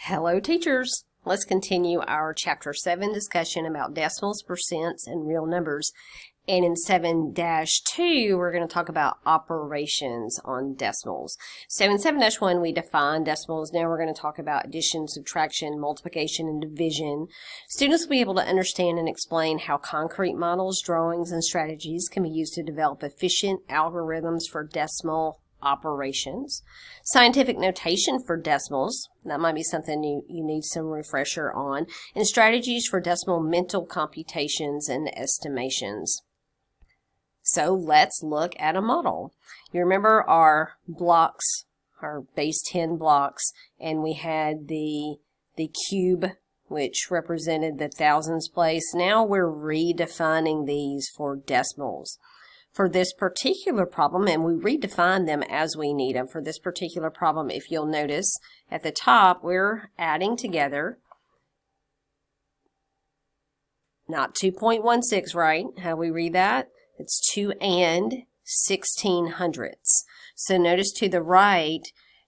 Hello teachers! Let's continue our Chapter 7 discussion about decimals, percents, and real numbers. And in 7-2, we're going to talk about operations on decimals. So in 7-1, we define decimals. Now we're going to talk about addition, subtraction, multiplication, and division. Students will be able to understand and explain how concrete models, drawings, and strategies can be used to develop efficient algorithms for decimal operations. Scientific notation for decimals, that might be something you need some refresher on, and strategies for decimal mental computations and estimations. So let's look at a model. You remember our blocks, our base 10 blocks, and we had the cube, which represented the thousands place. Now we're redefining these for decimals. For this particular problem, and we redefine them as we need them. For this particular problem, if you'll notice at the top, we're adding together, not 2.16, right? How do we read that? It's 2 and 1600ths. So notice to the right,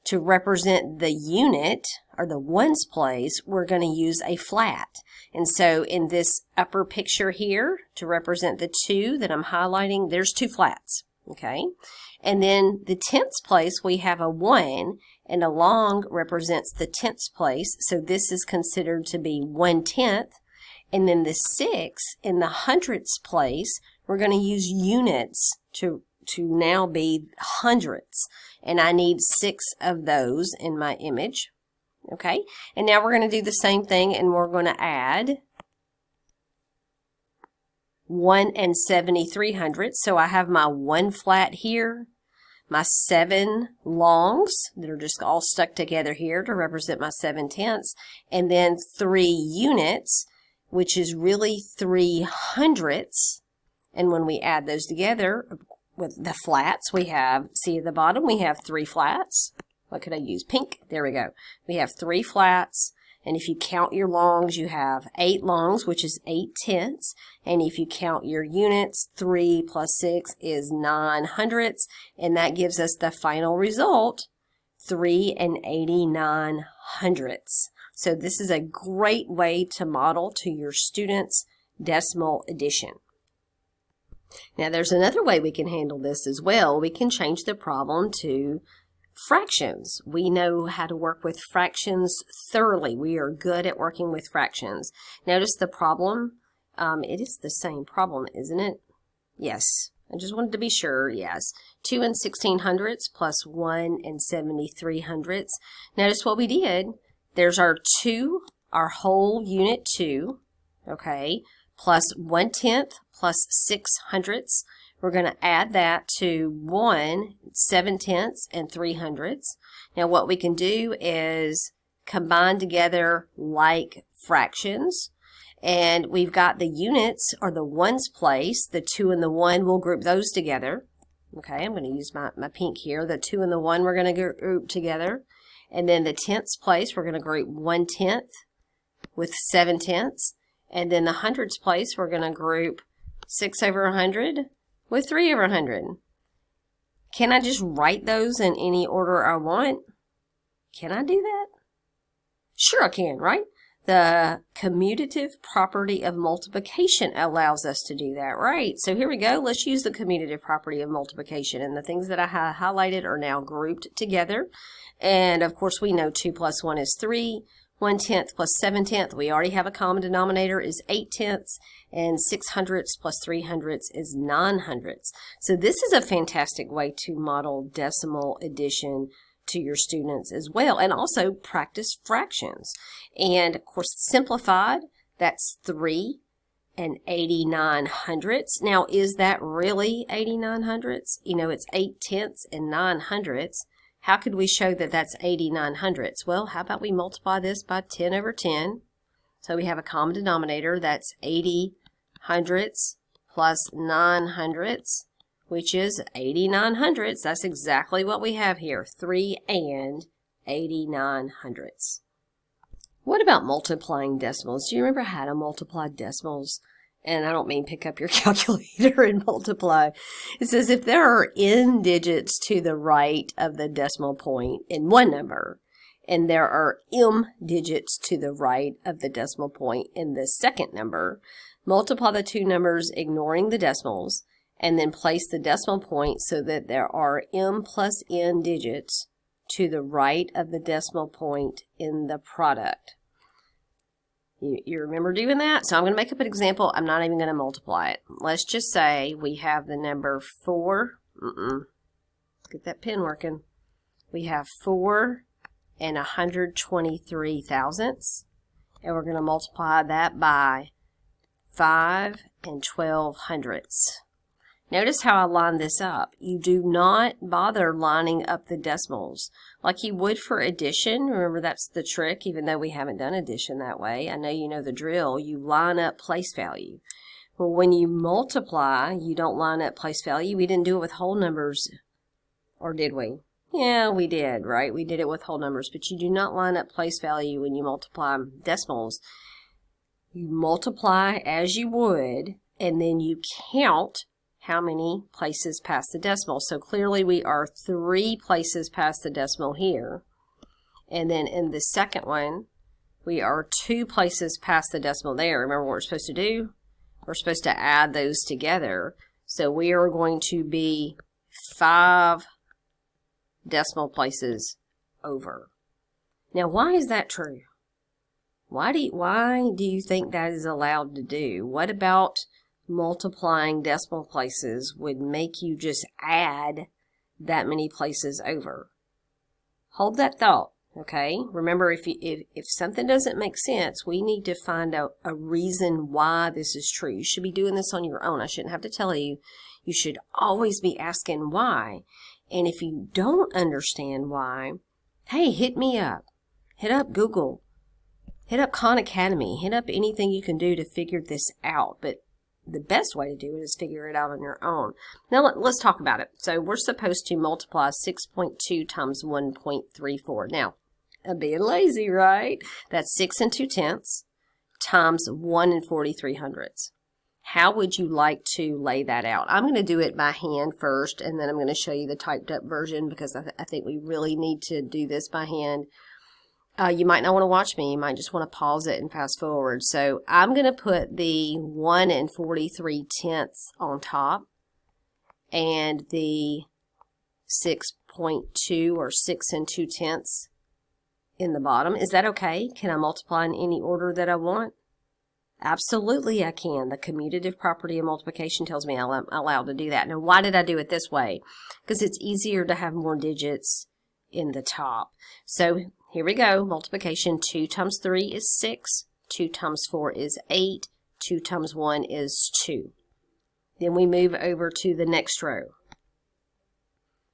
to represent the unit, or the ones place, we're going to use a flat. And so in this upper picture here, to represent the 2 that I'm highlighting, there's 2 flats, okay? And then the tenths place, we have a 1, and a long represents the tenths place, so this is considered to be 1/10. And then the 6 in the hundredths place, we're going to use units to now be hundredths. And I need 6 of those in my image. Okay, and now we're going to do the same thing, and we're going to add 1 and 7300ths. So I have my 1 flat here, my 7 longs that are just all stuck together here to represent my 7/10ths, and then 3 units, which is really 3 hundredths. And when we add those together with the flats, we have, see at the bottom, we have 3 flats. What could I use? Pink. There we go. We have 3 flats, and if you count your longs, you have 8 longs, which is 8/10ths, and if you count your units, 3 plus 6 is 9 hundredths, and that gives us the final result, 3 and 89 hundredths. So this is a great way to model to your students decimal addition. Now there's another way we can handle this as well. We can change the problem to fractions. We know how to work with fractions thoroughly. We are good at working with fractions. Notice the problem. It is the same problem, isn't it? Yes. I just wanted to be sure. Yes. 2 and 1600ths plus 1 and 7300ths. Notice what we did. There's our 2, our whole unit 2, okay, plus 1/10 plus 6 hundredths. We're going to add that to 1, 7/10ths, and 3 hundredths. Now what we can do is combine together like fractions. And we've got the units, or the ones place, the 2 and the 1, we'll group those together. Okay, I'm going to use my pink here. The 2 and the 1 we're going to group together. And then the tenths place, we're going to group 1/10 with 7/10ths. And then the hundredths place, we're going to group 6 over 100 with 3 over 100. Can I just write those in any order I want? Can I do that? Sure I can, right? The commutative property of multiplication allows us to do that, right? So here we go. Let's use the commutative property of multiplication. And the things that I highlighted are now grouped together. And of course we know 2 plus 1 is 3. 1/10 plus 7/10, we already have a common denominator, is 8/10ths, and 6 hundredths plus 3 hundredths is 9 hundredths. So this is a fantastic way to model decimal addition to your students as well, and also practice fractions. And of course simplified, that's 3 and 89 hundredths. Now is that really 89 hundredths? You know, it's 8/10ths and 9 hundredths. How could we show that that's 89 hundredths? Well, how about we multiply this by 10 over 10? So we have a common denominator. That's 80 hundredths plus 9 hundredths, which is 89 hundredths. That's exactly what we have here, 3 and 89 hundredths. What about multiplying decimals? Do you remember how to multiply decimals? And I don't mean pick up your calculator and multiply. It says if there are n digits to the right of the decimal point in one number, and there are m digits to the right of the decimal point in the second number, multiply the two numbers ignoring the decimals, and then place the decimal point so that there are m plus n digits to the right of the decimal point in the product. You remember doing that? So I'm going to make up an example. I'm not even going to multiply it. Let's just say we have the number 4. Get that pen working. We have 4 and 123 thousandths. And we're going to multiply that by 5 and 12 hundredths. Notice how I line this up. You do not bother lining up the decimals like you would for addition. Remember, that's the trick, even though we haven't done addition that way. I know you know the drill. You line up place value. Well, when you multiply, you don't line up place value. We didn't do it with whole numbers, or did we? Yeah, we did, right? We did it with whole numbers, but you do not line up place value when you multiply decimals. You multiply as you would, and then you count how many places past the decimal. So clearly we are 3 places past the decimal here. And then in the second one, we are 2 places past the decimal there. Remember what we're supposed to do? We're supposed to add those together. So we are going to be 5 decimal places over. Now, why is that true? Why do you think that is allowed to do? What about multiplying decimal places would make you just add that many places over? Hold that thought, okay? Remember, if something doesn't make sense, we need to find out a reason why this is true. You should be doing this on your own. I shouldn't have to tell you. You should always be asking why. And if you don't understand why, hey, hit me up. Hit up Google. Hit up Khan Academy. Hit up anything you can do to figure this out. But the best way to do it is figure it out on your own. Now let's talk about it. So we're supposed to multiply 6.2 times 1.34. Now, I'm being lazy, right? That's 6 2/10 times 1 43 hundredths. How would you like to lay that out? I'm going to do it by hand first, and then I'm going to show you the typed up version because I think we really need to do this by hand. You might not want to watch me. You might just want to pause it and fast forward. So I'm going to put the 1 43 tenths on top and the 6.2 or 6 2/10 in the bottom. Is that okay? Can I multiply in any order that I want? Absolutely I can. The commutative property of multiplication tells me I'm allowed to do that. Now, why did I do it this way? Because it's easier to have more digits in the top. So here we go. Multiplication. 2 times 3 is 6. 2 times 4 is 8. 2 times 1 is 2. Then we move over to the next row.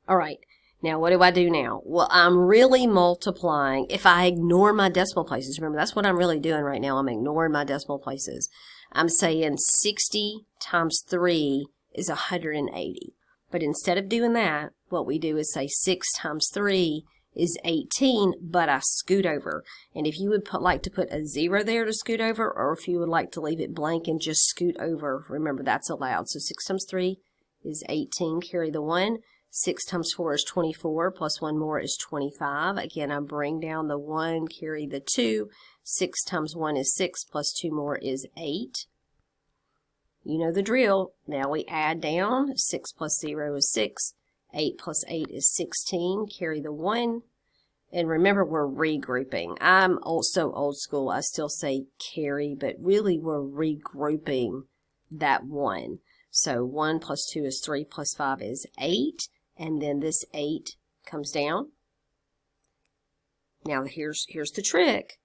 All right. Now, what do I do now? Well, I'm really multiplying. If I ignore my decimal places, remember, that's what I'm really doing right now. I'm ignoring my decimal places. I'm saying 60 times 3 is 180. But instead of doing that, what we do is say 6 times 3 is 18, but I scoot over. And if you would like to put a 0 there to scoot over, or if you would like to leave it blank and just scoot over, remember, that's allowed. So 6 times 3 is 18, carry the 1. 6 times 4 is 24, plus 1 more is 25. Again, I bring down the 1, carry the 2. 6 times 1 is 6, plus 2 more is 8. You know the drill. Now we add down. 6 plus 0 is 6. 8 plus 8 is 16. Carry the 1. And remember, we're regrouping. I'm so old school. I still say carry, but really we're regrouping that 1. So 1 plus 2 is 3, plus 5 is 8. And then this 8 comes down. Now here's the trick.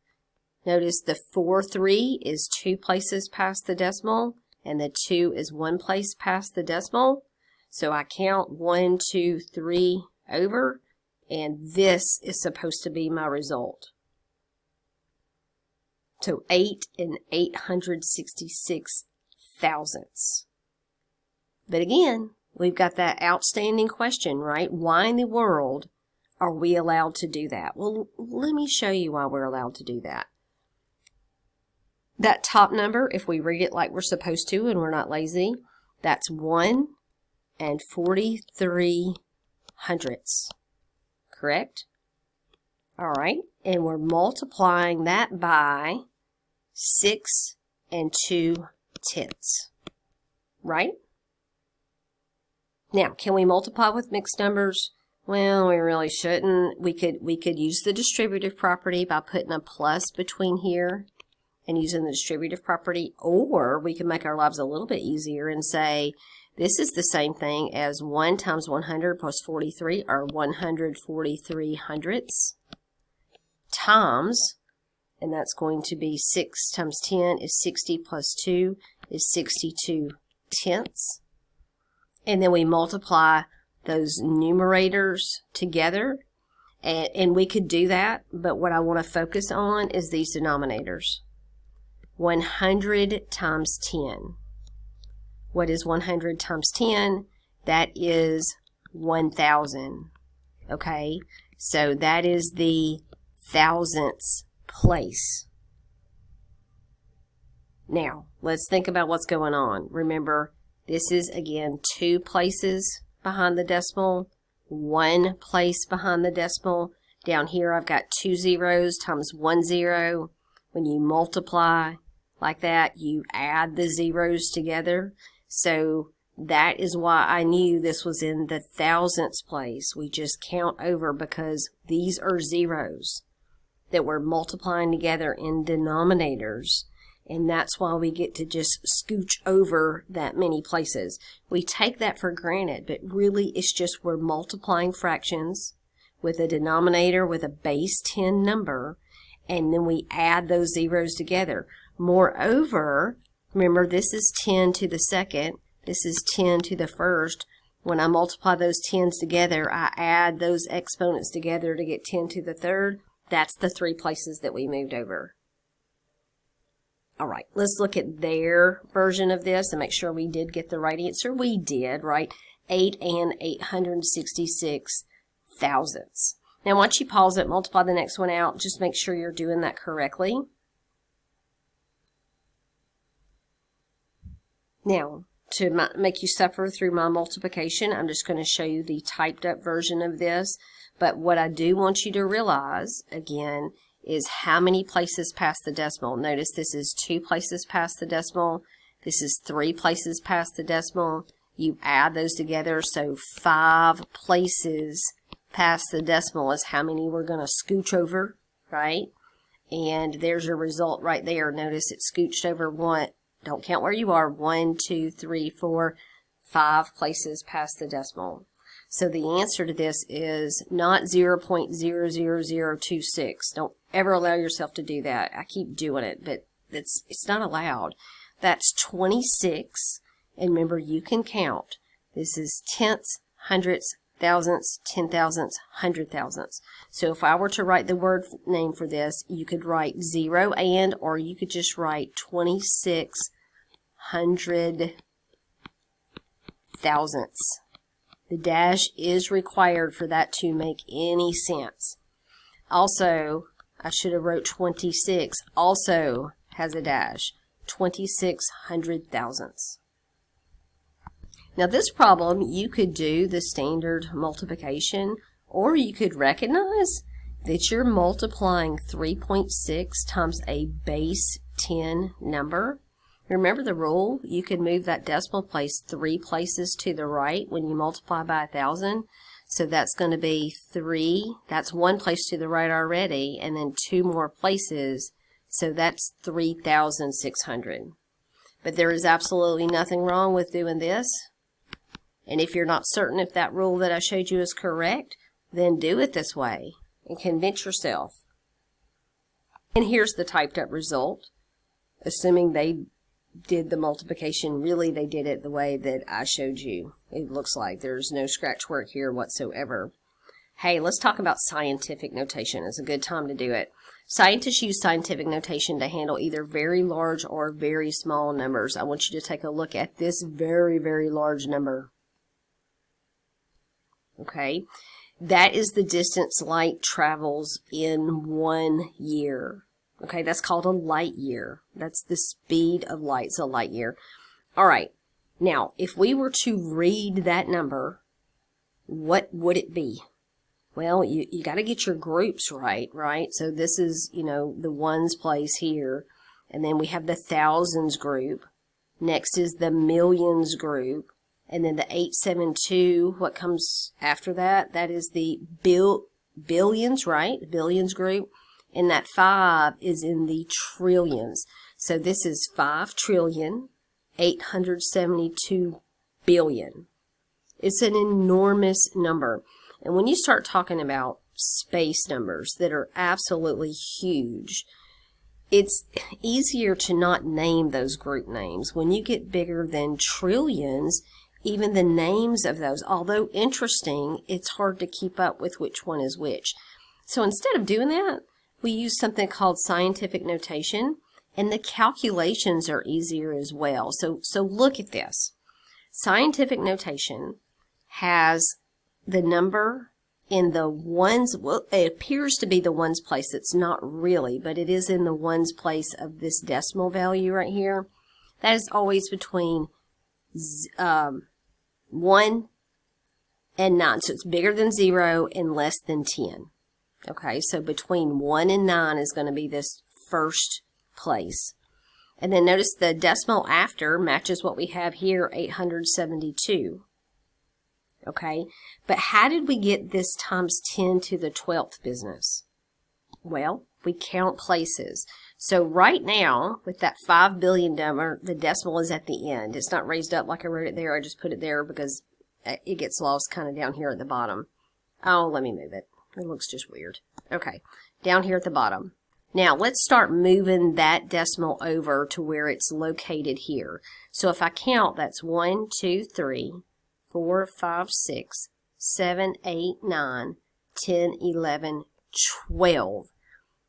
Notice the 4-3 is 2 places past the decimal, and the 2 is 1 place past the decimal. So I count 1, 2, 3 over, and this is supposed to be my result. So 8 and 866 thousandths. But again, we've got that outstanding question, right? Why in the world are we allowed to do that? Well, let me show you why we're allowed to do that. That top number, if we read it like we're supposed to and we're not lazy, that's 1 43 hundredths, correct? All right, and we're multiplying that by 6 2/10, right? Now, can we multiply with mixed numbers? Well, we really shouldn't. We could use the distributive property by putting a plus between here and using the distributive property, or we can make our lives a little bit easier and say this is the same thing as 1 times 100 plus 43, or 143 hundredths, times, and that's going to be 6 times 10 is 60 plus 2 is 62 tenths. And then we multiply those numerators together, and we could do that, but what I want to focus on is these denominators. 100 times 10. What is 100 times 10? That is 1,000. Okay, so that is the thousandths place. Now, let's think about what's going on. Remember, this is, again, 2 places behind the decimal, 1 place behind the decimal. Down here, I've got 2 zeros times 1 0. When you multiply like that, you add the zeros together. So that is why I knew this was in the thousandths place. We just count over because these are zeros that we're multiplying together in denominators. And that's why we get to just scooch over that many places. We take that for granted, but really it's just we're multiplying fractions with a denominator with a base 10 number, and then we add those zeros together. Moreover, remember this is 10 to the second, this is 10 to the first. When I multiply those 10s together, I add those exponents together to get 10 to the third. That's the 3 places that we moved over. All right, let's look at their version of this and make sure we did get the right answer. We did, right? 8 and 866 thousandths. Now, once you pause it, multiply the next one out. Just make sure you're doing that correctly. Now, to make you suffer through my multiplication, I'm just going to show you the typed up version of this. But what I do want you to realize, again, is how many places past the decimal. Notice this is 2 places past the decimal. This is 3 places past the decimal. You add those together, so 5 places past the decimal is how many we're going to scooch over, right? And there's your result right there. Notice it scooched over 1. Don't count where you are. 1, 2, 3, 4, 5 places past the decimal. So the answer to this is not 0.00026. Don't ever allow yourself to do that. I keep doing it, but it's not allowed. That's 26. And remember, you can count. This is tenths, hundredths, thousandths, 10 thousandths, 100 thousandths. So if I were to write the word name for this, you could write 0 and, or you could just write 2600 thousandths. The dash is required for that to make any sense. Also, I should have wrote 26. Also has a dash. 2600 thousandths. Now this problem, you could do the standard multiplication, or you could recognize that you're multiplying 3.6 times a base 10 number. Remember the rule? You can move that decimal place 3 places to the right when you multiply by 1,000. So that's going to be 3. That's 1 place to the right already, and then 2 more places. So that's 3,600. But there is absolutely nothing wrong with doing this. And if you're not certain if that rule that I showed you is correct, then do it this way and convince yourself. And here's the typed up result, assuming they did the multiplication. Really, they did it the way that I showed you. It looks like there's no scratch work here whatsoever. Hey, let's talk about scientific notation. It's a good time to do it. Scientists use scientific notation to handle either very large or very small numbers. I want you to take a look at this very, very large number. Okay, that is the distance light travels in 1 year. Okay, that's called a light year. That's the speed of light, so light year. All right, now, if we were to read that number, what would it be? Well, you got to get your groups right? So this is, the ones place here. And then we have the thousands group. Next is the millions group. And then the 872, what comes after that? That is the billions, right? The billions group. And that 5 is in the trillions. So this is 5,872 billion. It's an enormous number. And when you start talking about space numbers that are absolutely huge, it's easier to not name those group names. When you get bigger than trillions, even the names of those, although interesting, it's hard to keep up with which one is which. So instead of doing that, we use something called scientific notation, and the calculations are easier as well. So look at this. Scientific notation has the number in the ones, well, it appears to be the ones place. It's not really, but it is in the ones place of this decimal value right here. That is always between 1 and 9. So it's bigger than 0 and less than 10. Okay, so between 1 and 9 is going to be this first place. And then notice the decimal after matches what we have here, 872. Okay, but how did we get this times 10 to the 12th business? Well, we count places. So right now, with that 5 billion number, the decimal is at the end. It's not raised up like I wrote it there. I just put it there because it gets lost kind of down here at the bottom. Oh, let me move it. It looks just weird. Okay, down here at the bottom. Now, let's start moving that decimal over to where it's located here. So if I count, that's 1, 2, 3, 4, 5, 6, 7, 8, 9, 10, 11, 12.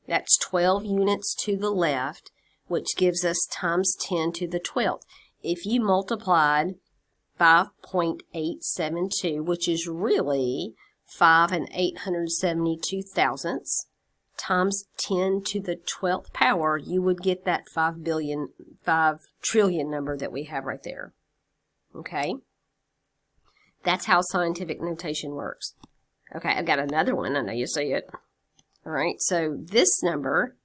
That's 12 units to the left, which gives us times 10 to the 12th. If you multiplied 5.872, which is really 5 and 872 thousandths, times 10 to the 12th power, you would get that 5 trillion number that we have right there. Okay? That's how scientific notation works. Okay, I've got another one. I know you see it. All right, so this number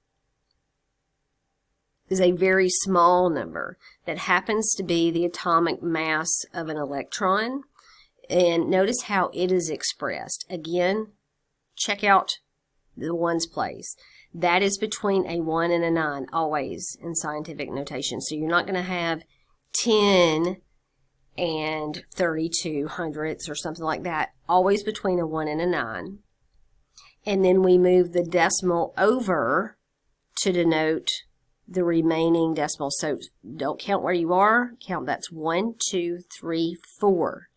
is a very small number that happens to be the atomic mass of an electron. And notice how it is expressed. Again, check out the ones place. That is between a 1 and a 9, always in scientific notation. So you're not going to have 10 and 32 hundredths or something like that. Always between a 1 and a 9. And then we move the decimal over to denote the remaining decimal. So don't count where you are. Count that's 1, 2, 3, 4.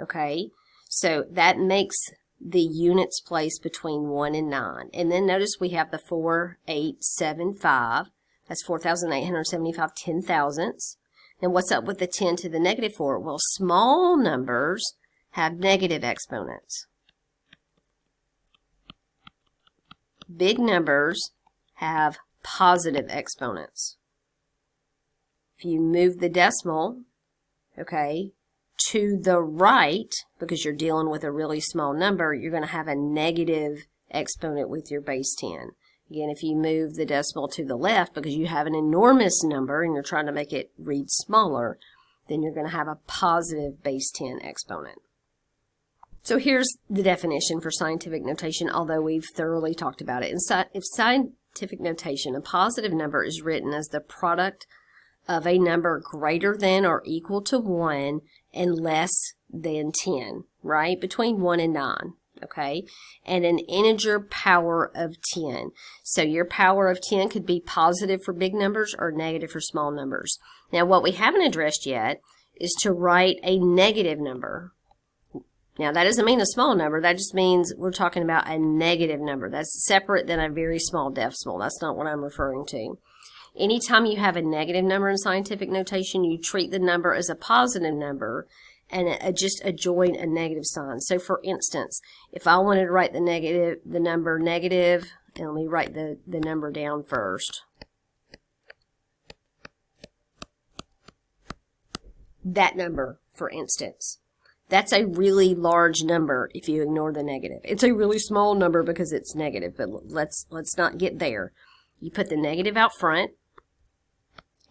Okay? So that makes the units place between 1 and 9. And then notice we have the 4,875. That's 4,875 ten thousandths. And what's up with the 10 to the negative 4? Well, small numbers have negative exponents. Big numbers have positive exponents. If you move the decimal, okay, to the right, because you're dealing with a really small number, you're going to have a negative exponent with your base 10. Again, if you move the decimal to the left because you have an enormous number and you're trying to make it read smaller, then you're going to have a positive base 10 exponent. So here's the definition for scientific notation, although we've thoroughly talked about it. In scientific notation, a positive number is written as the product of a number greater than or equal to 1 and less than 10, right? Between 1 and 9. Okay, and an integer power of 10. So your power of 10 could be positive for big numbers or negative for small numbers. Now what we haven't addressed yet is to write a negative number. Now that doesn't mean a small number, that just means we're talking about a negative number. That's separate than a very small decimal. That's not what I'm referring to. Anytime you have a negative number in scientific notation, you treat the number as a positive number and just adjoin a negative sign. So for instance, if I wanted to write the number negative, and let me write the number down first. That number, for instance, That's a really large number if you ignore the negative. It's a really small number because it's negative, but let's not get there. You put the negative out front,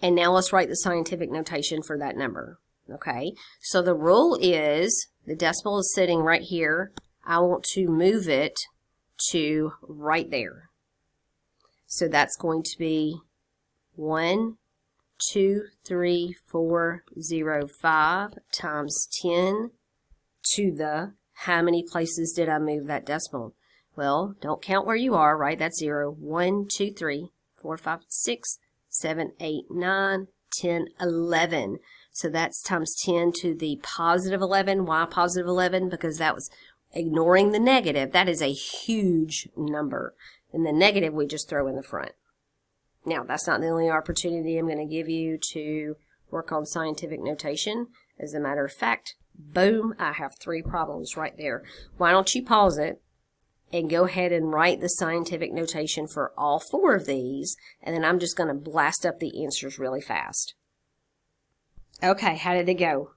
and now let's write the scientific notation for that number. Okay, so the rule is the decimal is sitting right here. I want to move it to right there. So that's going to be 1,23405 times 10 to the, how many places did I move that decimal? Well, don't count where you are, right? That's 0, 1, 2, 3, 4, 5, 6, 7, 8, 9, 10, 11. So that's times 10 to the positive 11. Why positive 11? Because that was ignoring the negative. That is a huge number. And the negative we just throw in the front. Now, that's not the only opportunity I'm going to give you to work on scientific notation. As a matter of fact, boom, I have 3 problems right there. Why don't you pause it and go ahead and write the scientific notation for all 4 of these, and then I'm just going to blast up the answers really fast. Okay, how did it go?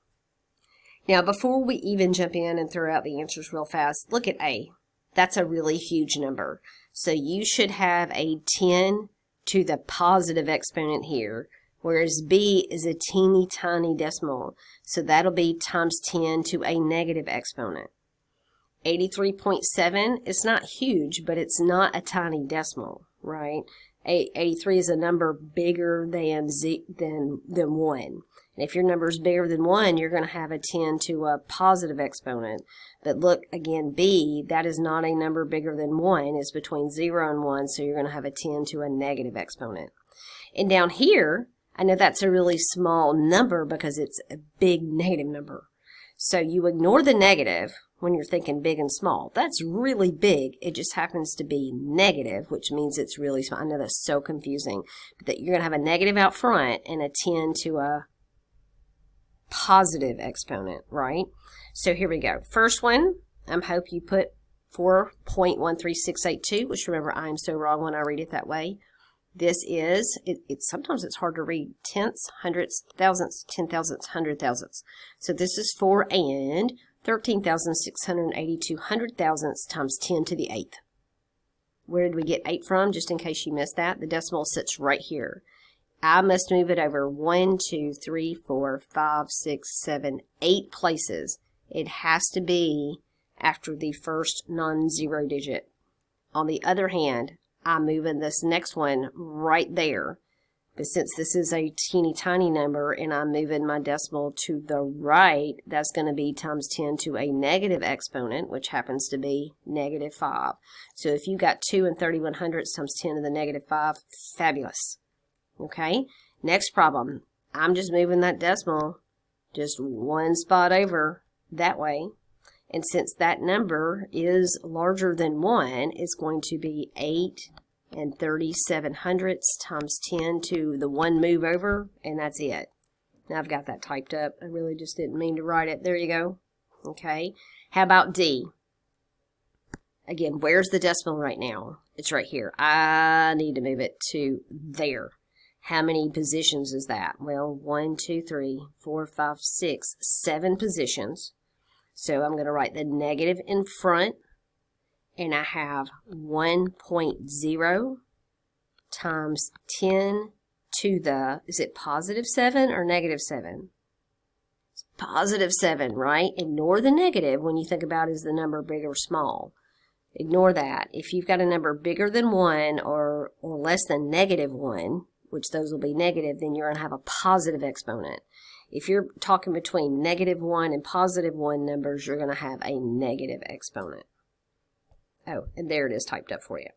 Now, before we even jump in and throw out the answers real fast, look at A. That's a really huge number. So you should have a 10 to the positive exponent here, whereas B is a teeny tiny decimal. So that'll be times 10 to a negative exponent. 83.7 is not huge, but it's not a tiny decimal, right? 83 is a number bigger than 1. And if your number is bigger than 1, you're going to have a 10 to a positive exponent. But look, again, B, that is not a number bigger than 1. It's between 0 and 1, so you're going to have a 10 to a negative exponent. And down here, I know that's a really small number because it's a big negative number. So you ignore the negative when you're thinking big and small. That's really big. It just happens to be negative, which means it's really small. I know that's so confusing. But that you're going to have a negative out front and a 10 to a positive exponent, right? So here we go. First one, I hope you put 4.13682, which remember, I am so wrong when I read it that way. This is, sometimes it's hard to read, tenths, hundredths, thousandths, 10 thousandths, 100 thousandths. So this is 4 and 13,682 hundred thousandths times 10 to the 8th. Where did we get 8 from? Just in case you missed that, the decimal sits right here. I must move it over 1, 2, 3, 4, 5, 6, 7, 8 places. It has to be after the first non-zero digit. On the other hand, I'm moving this next one right there. But since this is a teeny tiny number and I'm moving my decimal to the right, that's going to be times 10 to a negative exponent, which happens to be negative 5. So if you got 2 and 31 hundredths times 10 to the negative 5, fabulous. Okay, next problem. I'm just moving that decimal just one spot over that way. And since that number is larger than 1, it's going to be 8 and 37 hundredths times 10 to the 1 move over, and that's it. Now I've got that typed up. I really just didn't mean to write it. There you go. Okay, how about D? Again, where's the decimal right now? It's right here. I need to move it to there. How many positions is that? Well, 1, 2, 3, 4, 5, 6, 7 positions. So I'm going to write the negative in front, and I have 1.0 times 10 to the, is it positive 7 or negative 7? It's positive 7, right? Ignore the negative when you think about is the number big or small. Ignore that. If you've got a number bigger than 1 or less than negative 1, which those will be negative, then you're going to have a positive exponent. If you're talking between negative 1 and positive 1 numbers, you're going to have a negative exponent. Oh, and there it is typed up for you.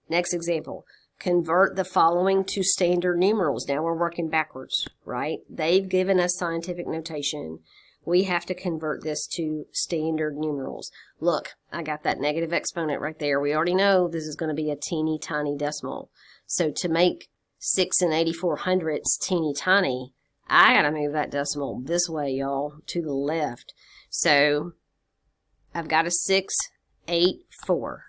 Next example. Convert the following to standard numerals. Now we're working backwards, right? They've given us scientific notation. We have to convert this to standard numerals. Look, I got that negative exponent right there. We already know this is going to be a teeny tiny decimal. So to make 6 and 84 hundredths teeny tiny, I got to move that decimal this way, y'all, to the left. So I've got a 6, 8, 4.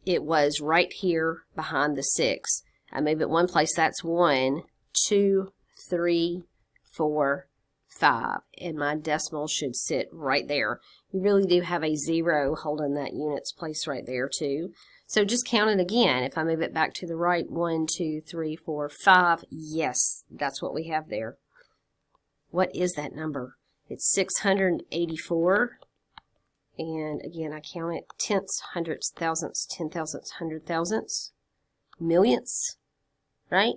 It was right here behind the 6. I move it one place, that's 1, 2, 3, 4, 5, and my decimal should sit right there. You really do have a 0 holding that unit's place right there too. So just count it again. If I move it back to the right, 1, 2, 3, 4, 5, yes, that's what we have there. What is that number? It's 684. And again, I count it tenths, hundredths, thousandths, 10 thousandths, 100 thousandths, millionths, right?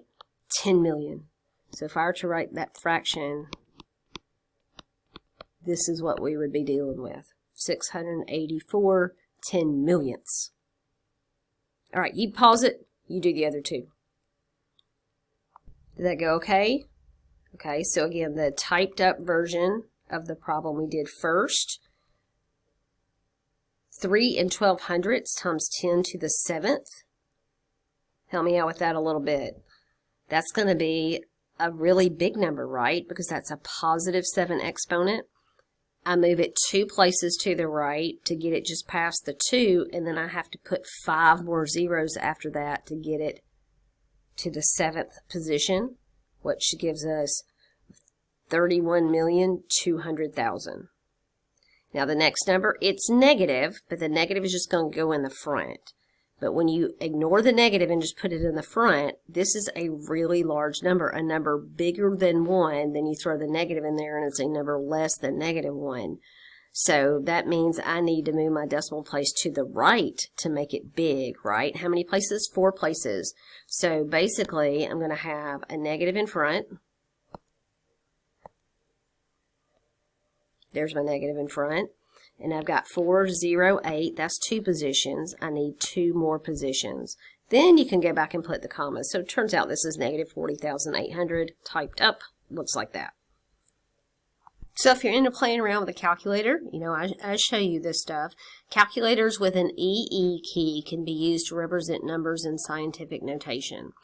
10 million. So if I were to write that fraction, this is what we would be dealing with. 684 10 millionths. All right, you pause it, you do the other two. Did that go okay? Okay, so again, the typed up version of the problem we did first. 3 1200ths times 10 to the 7th. Help me out with that a little bit. That's going to be a really big number, right? Because that's a positive 7 exponent. I move it 2 places to the right to get it just past the 2, and then I have to put 5 more zeros after that to get it to the 7th position, which gives us 31,200,000. Now the next number, it's negative, but the negative is just going to go in the front. But when you ignore the negative and just put it in the front, this is a really large number, a number bigger than 1. Then you throw the negative in there and it's a number less than -1. So that means I need to move my decimal place to the right to make it big, right? How many places? 4 places. So basically, I'm going to have a negative in front. There's my negative in front. And I've got 408. That's 2 positions. I need 2 more positions. Then you can go back and put the commas. So it turns out this is negative 40,800 typed up. Looks like that. So if you're into playing around with a calculator, you know, I show you this stuff. Calculators with an EE key can be used to represent numbers in scientific notation.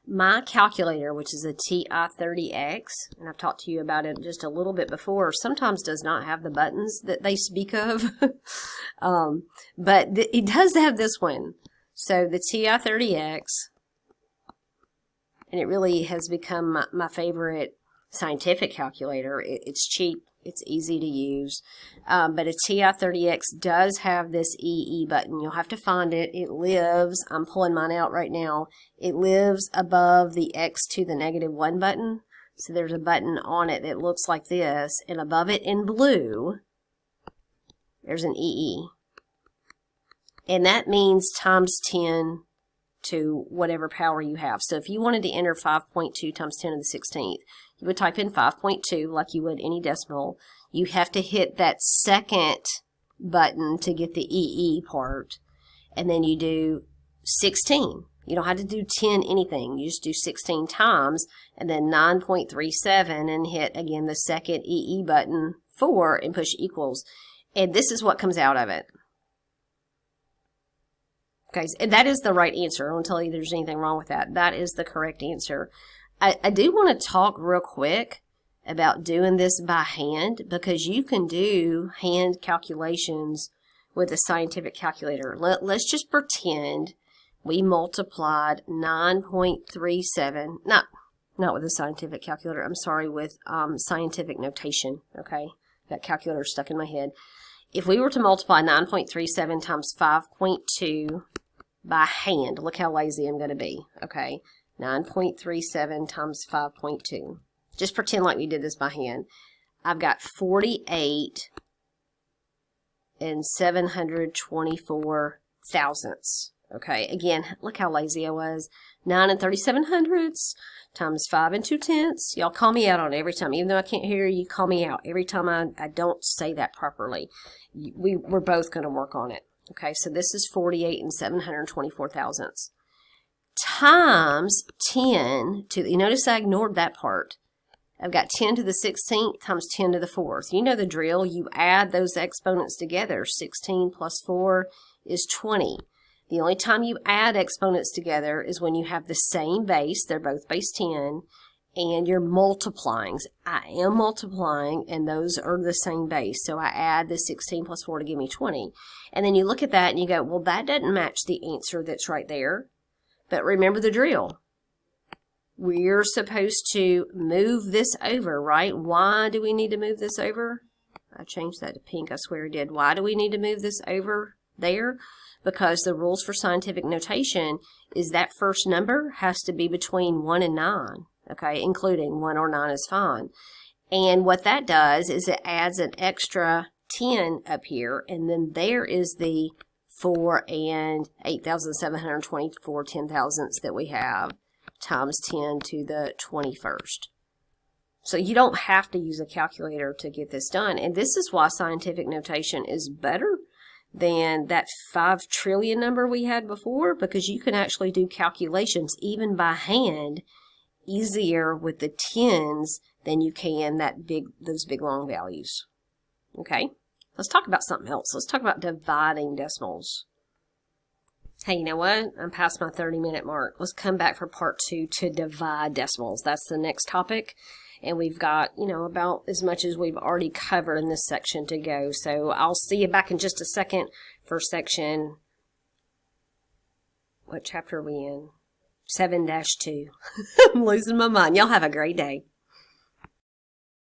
My calculator, which is a TI-30X, and I've talked to you about it just a little bit before, sometimes does not have the buttons that they speak of. But it does have this one. So the TI-30X, and it really has become my favorite scientific calculator. It's cheap. It's easy to use. But a TI-30X does have this EE button. You'll have to find it. It lives, I'm pulling mine out right now, it lives above the X to the -1 button. So there's a button on it that looks like this, and above it in blue, there's an EE. And that means times 10 to whatever power you have. So if you wanted to enter 5.2 times 10 to the 16th, you would type in 5.2 like you would any decimal. You have to hit that second button to get the EE part. And then you do 16. You don't have to do 10 anything. You just do 16 times and then 9.37 and hit, again, the second EE button 4 and push equals. And this is what comes out of it. Okay, and that is the right answer. I won't tell you there's anything wrong with that. That is the correct answer. I do want to talk real quick about doing this by hand, because you can do hand calculations with a scientific calculator. Let's just pretend we multiplied 9.37, not with a scientific calculator, I'm sorry, with scientific notation, okay? That calculator stuck in my head. If we were to multiply 9.37 times 5.2 by hand, look how lazy I'm going to be, okay? 9.37 times 5.2. Just pretend like we did this by hand. I've got 48 and 724 thousandths. Okay, again, look how lazy I was. 9 and 37 hundredths times 5 and 2 tenths. Y'all call me out on it every time. Even though I can't hear you, call me out every time I don't say that properly. We're both going to work on it. Okay, so this is 48 and 724 thousandths. Times 10 to, you notice I ignored that part. I've got 10 to the 16th times 10 to the 4th. You know the drill. You add those exponents together. 16 plus 4 is 20. The only time you add exponents together is when you have the same base. They're both base 10. And you're multiplying. I am multiplying, and those are the same base. So I add the 16 plus 4 to give me 20. And then you look at that and you go, well, that doesn't match the answer that's right there. But remember the drill. we're supposed to move this over, right? Why do we need to move this over? I changed that to pink, I swear I did. Why do we need to move this over there? Because the rules for scientific notation is that first number has to be between 1 and 9, okay, including 1 or 9 is fine. And what that does is it adds an extra 10 up here, and then there is the 4 and 8,724 10,000ths that we have times 10 to the 21st. So you don't have to use a calculator to get this done. And this is why scientific notation is better than that 5 trillion number we had before, because you can actually do calculations even by hand easier with the tens than you can those big long values. Okay, let's talk about something else. Let's talk about dividing decimals. Hey, you know what? I'm past my 30-minute mark. Let's come back for part 2 to divide decimals. That's the next topic. And we've got, about as much as we've already covered in this section to go. So I'll see you back in just a second for section, what chapter are we in? 7-2. I'm losing my mind. Y'all have a great day.